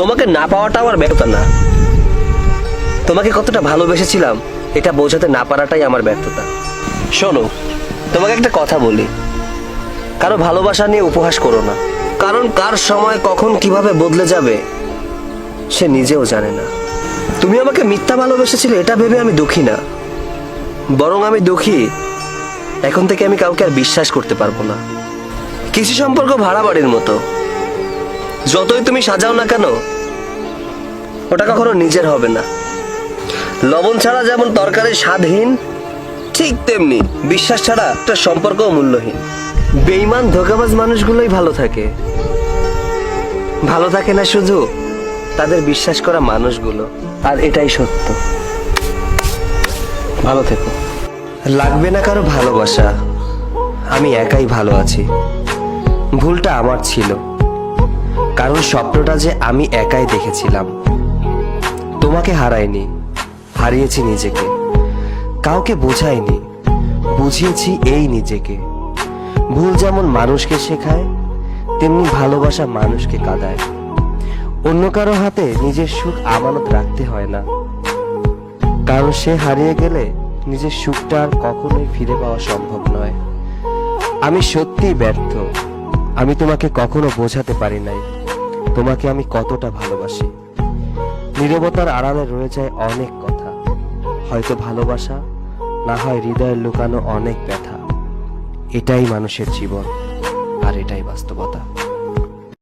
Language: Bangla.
তোমাকে না পাওয়াটা আমার ব্যর্থতা না, তোমাকে কতটা ভালোবেসেছিলাম এটা বোঝাতে না পারাটাই আমার ব্যর্থতা। শোনো, তোমাকে একটা কথা বলি, কারো ভালোবাসা নিয়ে উপহাস করো না, কারণ কার সময় কখন কিভাবে বদলে যাবে সে নিজেও জানে না। তুমি আমাকে মিথ্যা ভালোবেসেছিলে এটা ভেবে আমি দুঃখী না, বরং আমি দুঃখী এখন থেকে আমি কাউকে আর বিশ্বাস করতে পারবো না। কিছু সম্পর্ক ভাড়া বাড়ির মতো, যতই তুমি সাজাও না কেন ওটা কখনো নিজের হবে না। লবণ ছাড়া যেমন তরকারি স্বাদহীন, ঠিক তেমনি বিশ্বাস ছাড়া একটা সম্পর্কও মূল্যহীন। বেঈমান ধোঁকাবাজ মানুষগুলোই ভালো থাকে, ভালো থাকে না শুধু তাদের বিশ্বাস করা মানুষগুলো। আর এটাই সত্য। ভালো থেকো। লাগবে না কারো ভালোবাসা, আমি একাই ভালো আছি। ভুলটা আমার ছিল, কারণ স্বপ্নটা যে আমি একাই দেখেছিলাম। তোমাকে হারাইনি, হারিয়েছি নিজেকে। কাউকে বোঝাইনি, বুঝিয়েছি এই নিজেকে। ভুল যেমন মানুষকে শেখায়, তেমনি ভালোবাসা মানুষকে কাঁদায়। অন্য কারো হাতে নিজের সুখ আমানত রাখতে হয় না, কারণ সে হারিয়ে গেলে নিজের সুখটা আর কখনোই ফিরে পাওয়া সম্ভব নয়। আমি সত্যিই ব্যর্থ, আমি তোমাকে কখনো বোঝাতে পারি নাই তোমাকে আমি কতটা ভালোবাসি। নীরবতার আড়ালে রয়ে যায় অনেক কথা, হয়তো ভালোবাসা, না হয় হৃদয়ের লুকানো অনেক ব্যথা। এটাই মানুষের জীবন, আর এটাই বাস্তবতা।